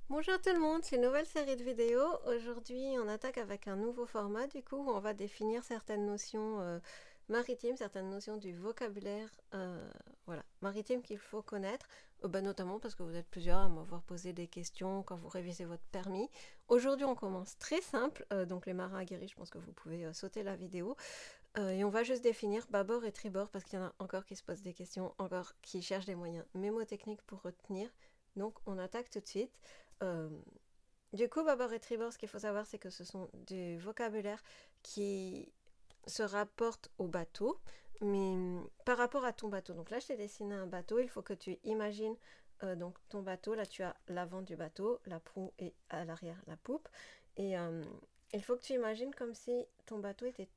Bonjour tout le monde, c'est une nouvelle série de vidéos. Aujourd'hui, on attaque avec un nouveau format, du coup, où on va définir certaines notions maritimes, certaines notions du vocabulaire voilà, maritime qu'il faut connaître, notamment parce que vous êtes plusieurs à m'avoir posé des questions quand vous révisez votre permis. Aujourd'hui, on commence très simple, donc les marins aguerris, je pense que vous pouvez sauter la vidéo, et on va juste définir bâbord et tribord, parce qu'il y en a encore qui se posent des questions, encore qui cherchent des moyens mémotechniques pour retenir. Donc, on attaque tout de suite. Euh, du coup, bâbord et tribord, ce qu'il faut savoir, c'est que ce sont du vocabulaire qui se rapporte au bateau, mais par rapport à ton bateau. Donc là, je t'ai dessiné un bateau, il faut que tu imagines donc ton bateau. Là, tu as l'avant du bateau, la proue et à l'arrière la poupe. Et il faut que tu imagines comme si ton bateau était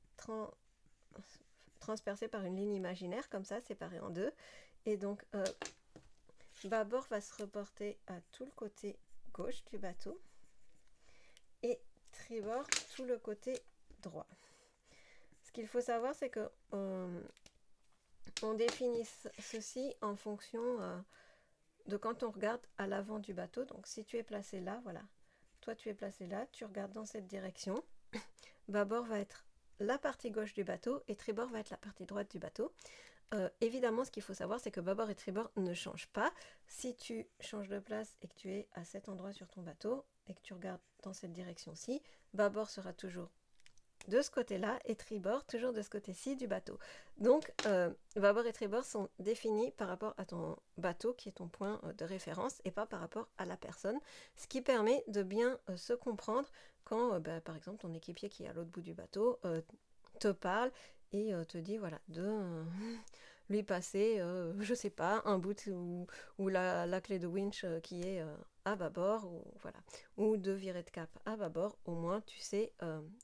transpercé par une ligne imaginaire, comme ça, séparé en deux. Et donc, bâbord va se reporter à tout le côté gauche du bateau et tribord tout le côté droit. Ce qu'il faut savoir, c'est que on définit ceci en fonction de quand on regarde à l'avant du bateau. Donc si tu es placé là, voilà, toi tu es placé là, tu regardes dans cette direction. Bâbord va être la partie gauche du bateau et tribord va être la partie droite du bateau. Évidemment, ce qu'il faut savoir, c'est que bâbord et tribord ne changent pas. Si tu changes de place et que tu es à cet endroit sur ton bateau et que tu regardes dans cette direction-ci, bâbord sera toujours de ce côté-là et tribord toujours de ce côté-ci du bateau. Donc, bâbord et tribord sont définis par rapport à ton bateau qui est ton point de référence et pas par rapport à la personne, ce qui permet de bien se comprendre quand, par exemple, ton équipier qui est à l'autre bout du bateau te parle et te dit voilà de lui passer je sais pas un bout ou la clé de winch qui est à bâbord ou voilà, ou de virer de cap à bâbord. Au moins tu sais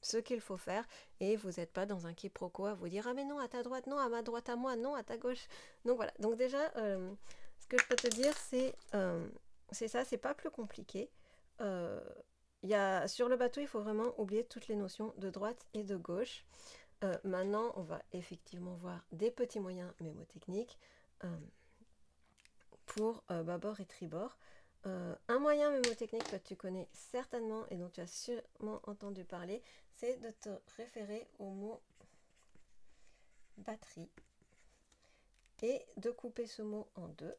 ce qu'il faut faire et vous n'êtes pas dans un quiproquo à vous dire ah mais non à ta droite, non à ma droite à moi, non à ta gauche. Donc voilà, donc déjà ce que je peux te dire c'est ça, c'est pas plus compliqué. euh, sur le bateau, il faut vraiment oublier toutes les notions de droite et de gauche. Maintenant, on va effectivement voir des petits moyens mémotechniques pour bâbord et tribord. Un moyen mémotechnique que tu connais certainement et dont tu as sûrement entendu parler, c'est de te référer au mot batterie et de couper ce mot en deux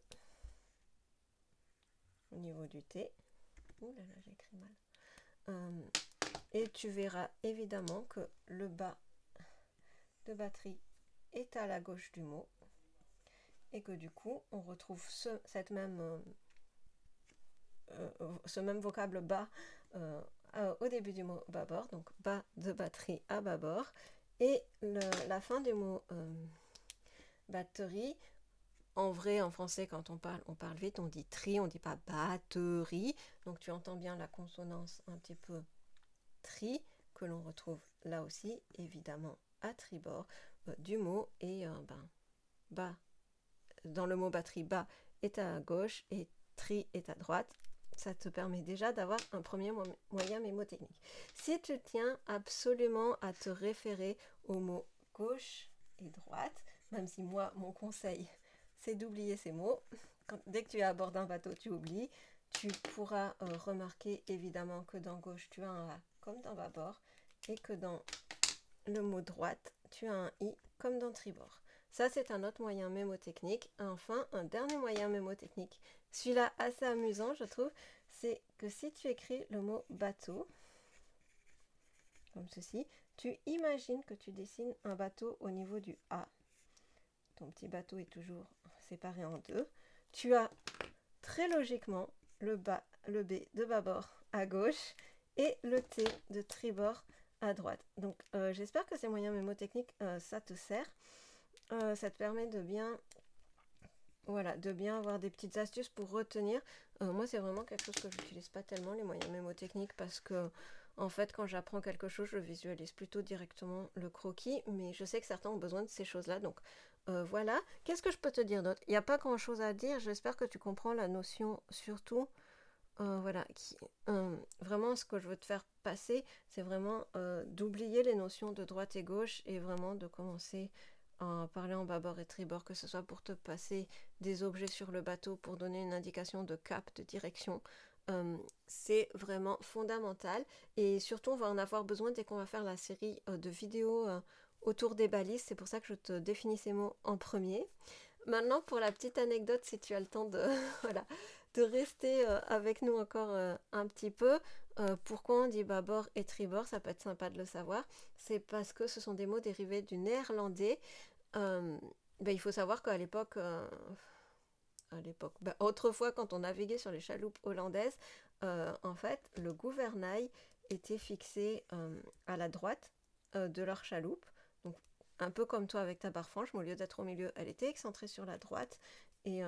au niveau du T. Ouh là là, j'ai écrit mal. Et tu verras évidemment que le bas de batterie est à la gauche du mot et que du coup, on retrouve ce même vocable bas au début du mot bâbord, donc bas de batterie à bâbord, et la fin du mot batterie. En vrai, en français, quand on parle vite, on dit tri, on dit pas batterie, donc tu entends bien la consonance un petit peu tri, que l'on retrouve là aussi, évidemment, à tribord du mot, et bas, dans le mot batterie, bas est à gauche et tri est à droite. Ça te permet déjà d'avoir un premier moyen mémotechnique. Si tu tiens absolument à te référer aux mots gauche et droite, même si moi, mon conseil, c'est d'oublier ces mots. Dès que tu es à bord d'un bateau, tu oublies. Tu pourras remarquer évidemment que dans gauche, tu as un A comme dans bâbord et que dans le mot droite, tu as un I comme dans tribord. Ça, c'est un autre moyen mémotechnique. Enfin, un dernier moyen mémotechnique, celui-là assez amusant, je trouve, c'est que si tu écris le mot bateau, comme ceci, tu imagines que tu dessines un bateau au niveau du A. Ton petit bateau est toujours séparé en deux. Tu as très logiquement le B de bâbord à gauche et le T de tribord à droite. Donc j'espère que ces moyens mémotechniques, ça te sert. Ça te permet de bien, voilà, de bien avoir des petites astuces pour retenir. Moi, c'est vraiment quelque chose que je n'utilise pas tellement, les moyens mémotechniques, parce que, en fait, quand j'apprends quelque chose, je visualise plutôt directement le croquis, mais je sais que certains ont besoin de ces choses-là, donc voilà. Qu'est-ce que je peux te dire d'autre? Il n'y a pas grand-chose à dire, j'espère que tu comprends la notion, surtout, voilà, vraiment ce que je veux te faire passer, c'est vraiment d'oublier les notions de droite et gauche et vraiment de commencer à parler en bâbord et tribord, que ce soit pour te passer des objets sur le bateau, pour donner une indication de cap, de direction, c'est vraiment fondamental et surtout on va en avoir besoin dès qu'on va faire la série de vidéos autour des balises. C'est pour ça que je te définis ces mots en premier. Maintenant, pour la petite anecdote, si tu as le temps de, voilà, de rester avec nous encore un petit peu, pourquoi on dit bâbord et tribord, ça peut être sympa de le savoir. C'est parce que ce sont des mots dérivés du néerlandais. Il faut savoir qu'à l'époque, autrefois, quand on naviguait sur les chaloupes hollandaises, en fait, le gouvernail était fixé à la droite de leur chaloupe. Donc, un peu comme toi avec ta barre franche, mais au lieu d'être au milieu, elle était excentrée sur la droite. Et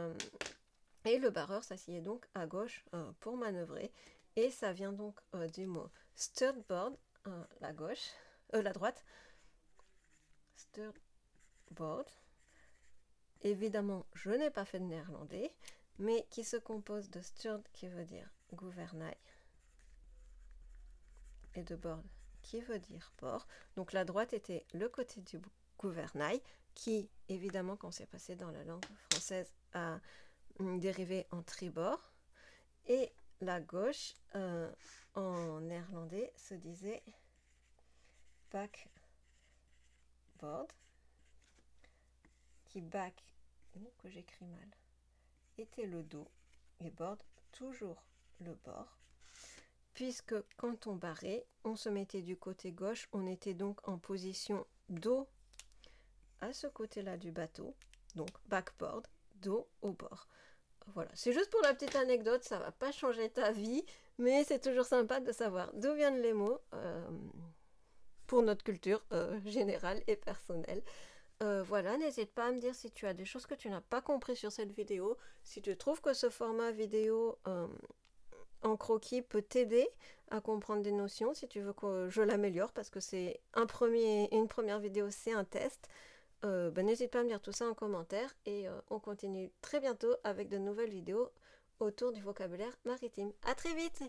le barreur s'asseyait donc à gauche pour manœuvrer. Et ça vient donc du mot starboard, la gauche, la droite. Starboard. Évidemment, je n'ai pas fait de néerlandais, mais qui se compose de steward qui veut dire gouvernail et de board qui veut dire bord. Donc la droite était le côté du gouvernail qui, évidemment, quand c'est passé dans la langue française, a dérivé en tribord. Et la gauche, en néerlandais, se disait backboard, qui back, que j'écris mal, était le dos, et board, toujours le bord. Puisque quand on barrait, on se mettait du côté gauche, on était donc en position dos à ce côté-là du bateau, donc backboard, dos au bord. Voilà, c'est juste pour la petite anecdote, ça va pas changer ta vie, mais c'est toujours sympa de savoir d'où viennent les mots pour notre culture générale et personnelle. Voilà, n'hésite pas à me dire si tu as des choses que tu n'as pas compris sur cette vidéo, si tu trouves que ce format vidéo en croquis peut t'aider à comprendre des notions, si tu veux que je l'améliore, parce que c'est une première vidéo, c'est un test. N'hésite pas à me dire tout ça en commentaire et on continue très bientôt avec de nouvelles vidéos autour du vocabulaire maritime. À très vite!